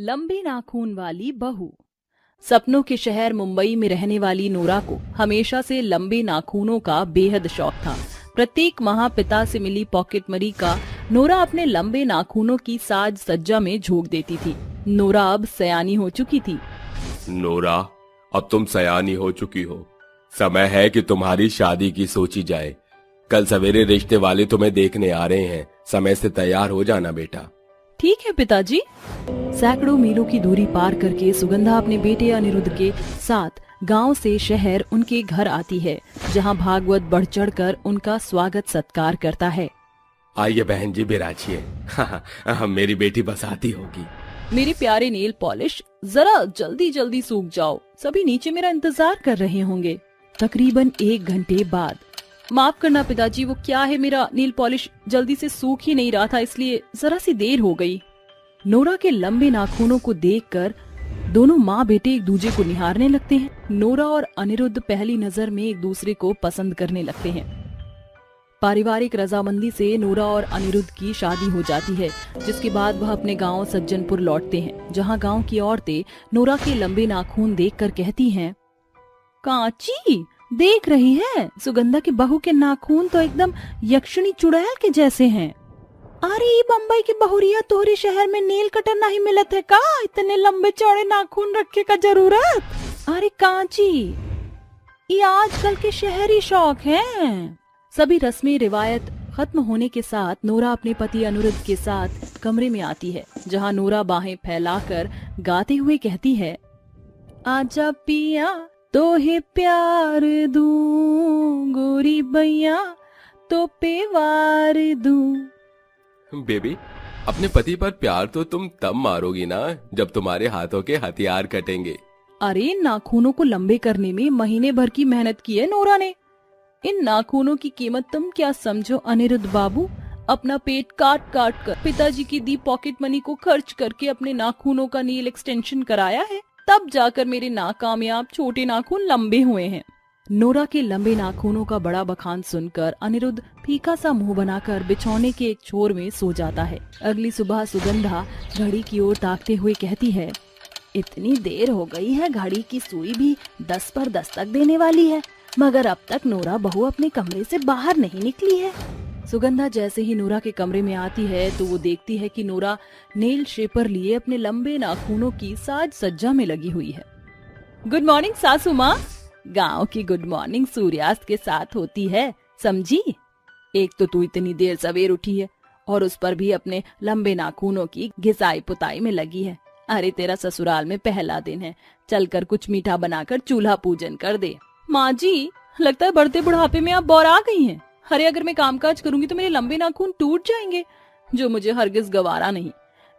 लंबे नाखून वाली बहू। सपनों के शहर मुंबई में रहने वाली नोरा को हमेशा से लंबे नाखूनों का बेहद शौक था। प्रत्येक महापिता से मिली पॉकेट मनी का नोरा अपने लंबे नाखूनों की साज सज्जा में झोंक देती थी। नोरा अब सयानी हो चुकी थी। नोरा, अब तुम सयानी हो चुकी हो। समय है कि तुम्हारी शादी की सोची जाए। कल सवेरे रिश्ते वाले तुम्हें देखने आ रहे हैं। समय से तैयार हो जाना बेटा। ठीक है पिताजी। सैकड़ों मीलों की दूरी पार करके सुगंधा अपने बेटे अनिरुद्ध के साथ गांव से शहर उनके घर आती है, जहां भागवत बढ़ चढ़ कर उनका स्वागत सत्कार करता है। आइए बहन जी, बिराजिए। मेरी बेटी बस आती होगी। मेरे प्यारे नेल पॉलिश, जरा जल्दी जल्दी सूख जाओ, सभी नीचे मेरा इंतजार कर रहे होंगे। तकरीबन 1 घंटे बाद। माफ करना पिताजी, वो क्या है, मेरा नेल पॉलिश जल्दी से सूख ही नहीं रहा था, इसलिए जरा सी देर हो गई। नोरा के लंबे नाखूनों को देखकर दोनों माँ बेटे एक दूसरे को निहारने लगते हैं। नोरा और अनिरुद्ध पहली नजर में एक दूसरे को पसंद करने लगते हैं। पारिवारिक रजामंदी से नोरा और अनिरुद्ध की शादी हो जाती है, जिसके बाद वह अपने गांव सज्जनपुर लौटते हैं, जहां गांव की औरतें नोरा के लंबे नाखून देखकर कहती हैं, कांची देख रही है, सुगंधा की बहू के नाखून तो एकदम यक्षिणी चुड़ैल के जैसे हैं। अरे ये बम्बई की बहुरिया तोहरे शहर में नेल कटर नहीं मिलत है का? इतने लंबे चौड़े नाखून रखे का जरूरत? अरे कांची, ये आजकल के शहरी शौक हैं। सभी रस्में रिवायत खत्म होने के साथ नोरा अपने पति अनिरुद्ध के साथ कमरे में आती है, जहां नोरा बाहें फैलाकर गाते हुए कहती है, आजा पिया तो हे प्यार दूं, गोरी बैया तो पेवार दूं। बेबी, अपने पति पर प्यार तो तुम तब मारोगी ना जब तुम्हारे हाथों के हथियार कटेंगे। अरे नाखूनों को लंबे करने में महीने भर की मेहनत की है नोरा ने। इन नाखूनों की कीमत तुम क्या समझो अनिरुद्ध बाबू? अपना पेट काट काट कर पिताजी की दी पॉकेट मनी को खर्च करके अपने नाखूनों का नील एक्सटेंशन कराया है, तब जाकर मेरे नाकामयाब छोटे नाखून लंबे हुए हैं। नोरा के लंबे नाखूनों का बड़ा बखान सुनकर अनिरुद्ध फीका सा मुंह बनाकर बिछौने के एक छोर में सो जाता है। अगली सुबह सुगंधा घड़ी की ओर ताकते हुए कहती है, इतनी देर हो गई है, घड़ी की सुई भी 10 पर दस्तक देने वाली है, मगर अब तक नोरा बहू अपने कमरे से बाहर नहीं निकली है। सुगंधा जैसे ही नोरा के कमरे में आती है तो वो देखती है कि नोरा नेल शेपर लिए अपने लंबे नाखूनों की साज सज्जा में लगी हुई है। गुड मॉर्निंग सासू माँ। गाँव की गुड मॉर्निंग सूर्यास्त के साथ होती है, समझी? एक तो तू इतनी देर सवेर उठी है और उस पर भी अपने लंबे नाखूनों की घिसाई पुताई में लगी है। अरे तेरा ससुराल में पहला दिन है, चलकर कुछ मीठा बनाकर चूल्हा पूजन कर दे। माँ जी, लगता है बढ़ते बुढ़ापे में आप बौरा गई हैं। अरे अगर मैं कामकाज करूंगी तो मेरे लंबे नाखून टूट जाएंगे, जो मुझे हरगिज गवारा नहीं।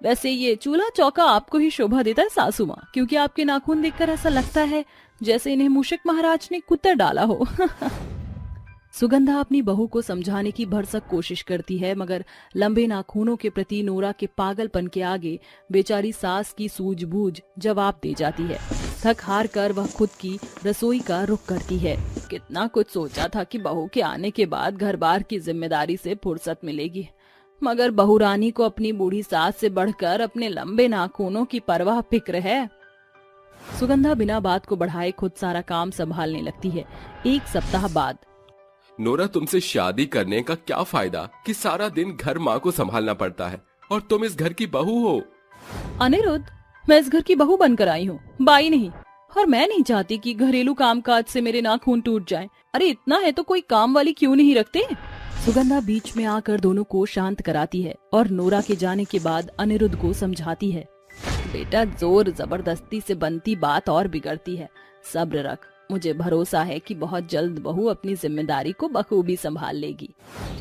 वैसे ये चूल्हा चौका आपको ही शोभा देता है सासू माँ, क्योंकि आपके नाखून देखकर ऐसा लगता है जैसे इन्हें मूषक महाराज ने कुतर डाला हो। सुगंधा अपनी बहू को समझाने की भरसक कोशिश करती है, मगर लंबे नाखूनों के प्रति नोरा के पागलपन के आगे बेचारी सास की सूझबूझ जवाब दे जाती है। थक हार कर वह खुद की रसोई का रुख करती है। कितना कुछ सोचा था कि बहू के आने के बाद घर बार की जिम्मेदारी से फुर्सत मिलेगी, मगर बहू रानी को अपनी बूढ़ी सास से बढ़कर अपने लंबे नाखूनों की परवाह फिक्र है। सुगंधा बिना बात को बढ़ाए खुद सारा काम संभालने लगती है। 1 सप्ताह बाद। नोरा, तुमसे शादी करने का क्या फायदा कि सारा दिन घर माँ को संभालना पड़ता है और तुम इस घर की बहू हो। अनिरुद्ध, मैं इस घर की बहू बनकर आई हूँ, बाई नहीं, और मैं नहीं चाहती कि घरेलू कामकाज से मेरे नाखून टूट जाएं। अरे इतना है तो कोई काम वाली क्यों नहीं रखते? सुगंधा बीच में आकर दोनों को शांत कराती है और नोरा के जाने के बाद अनिरुद्ध को समझाती है, बेटा जोर जबरदस्ती से बनती बात और बिगड़ती है, सब्र रख। मुझे भरोसा है कि बहुत जल्द बहू अपनी जिम्मेदारी को बखूबी संभाल लेगी।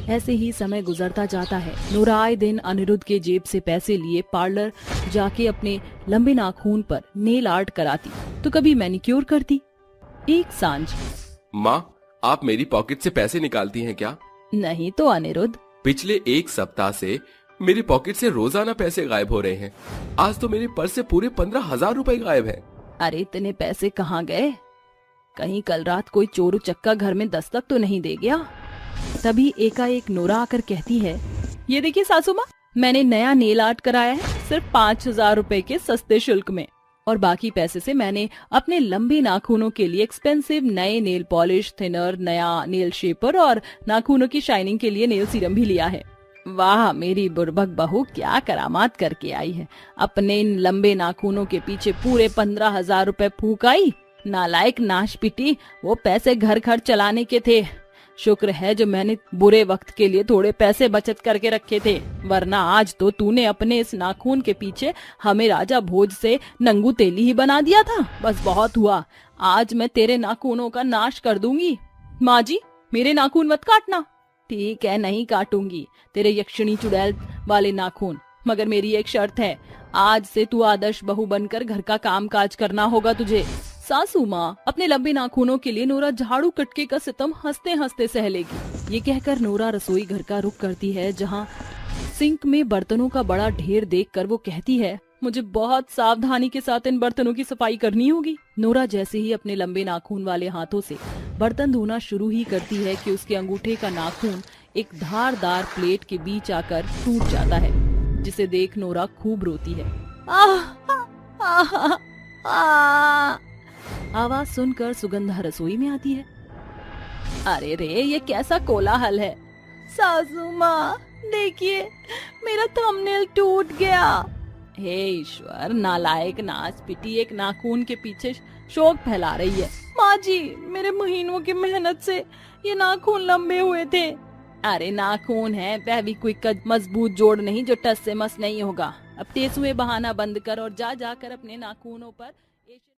ऐसे ही समय गुजरता जाता है। नोरा आए दिन अनिरुद्ध के जेब से पैसे लिए पार्लर जाके अपने लंबे नाखून पर नेल आर्ट कराती, तो कभी मैनिक्योर करती। एक सांझ। माँ, आप मेरी पॉकेट से पैसे निकालती हैं क्या? नहीं तो अनिरुद्ध, पिछले 1 सप्ताह से मेरी पॉकेट से रोजाना पैसे गायब हो रहे हैं। आज तो मेरे पर्स से पूरे 15,000 रुपए गायब हैं। अरे इतने पैसे कहाँ गए? कहीं कल रात कोई चोर उचक्का घर में दस्तक तो नहीं दे गया? तभी एकाएक नोरा आकर कहती है, ये देखिए सासू माँ, मैंने नया नेल आर्ट कराया है, सिर्फ 5,000 रुपए के सस्ते शुल्क में। और बाकी पैसे से मैंने अपने लंबे नाखूनों के लिए एक्सपेंसिव नए नेल पॉलिश, थिनर, नया नेल शेपर और नाखूनों की शाइनिंग के लिए नेल सीरम भी लिया है। वाह, मेरी बुर्बक बहू क्या करामात करके आई है। अपने इन लंबे नाखूनों के पीछे पूरे 15,000 रुपए फूंक आई। नालायक नाशपिटी, वो पैसे घर खर्च चलाने के थे। शुक्र है जो मैंने बुरे वक्त के लिए थोड़े पैसे बचत करके रखे थे, वरना आज तो तूने अपने इस नाखून के पीछे हमें राजा भोज से नंगू तेली ही बना दिया था। बस बहुत हुआ, आज मैं तेरे नाखूनों का नाश कर दूंगी। माँ जी, मेरे नाखून मत काटना। ठीक है, नहीं काटूंगी तेरे यक्षिणी चुड़ैल वाले नाखून, मगर मेरी एक शर्त है, आज से तू आदर्श बहू बनकर घर का काम काज करना होगा तुझे। सासू माँ अपने लंबे नाखूनों के लिए नोरा झाड़ू कटके का सितम हंसते हंसते सह लेगी। ये कहकर नोरा रसोई घर का रुख करती है, जहाँ सिंक में बर्तनों का बड़ा ढेर देखकर वो कहती है, मुझे बहुत सावधानी के साथ इन बर्तनों की सफाई करनी होगी। नोरा जैसे ही अपने लंबे नाखून वाले हाथों से बर्तन धोना शुरू ही करती है कि उसके अंगूठे का नाखून एक धारदार प्लेट के बीच आकर टूट जाता है, जिसे देख नोरा खूब रोती है। आवाज सुनकर सुगंधा रसोई में आती है। अरे रे, ये कैसा कोलाहल है। सासू माँ देखिए, मेरा थंबनेल टूट गया। हे ईश्वर, नालायक नाचपिटी एक नाखून के पीछे शोक फैला रही है। माँ जी, मेरे महीनों की मेहनत से ये नाखून लंबे हुए थे। अरे नाखून है, वह भी कोई मजबूत जोड़ नहीं जो टस से मस नहीं होगा। अब तेसुए बहाना बंद कर और जा जाकर अपने नाखूनों पर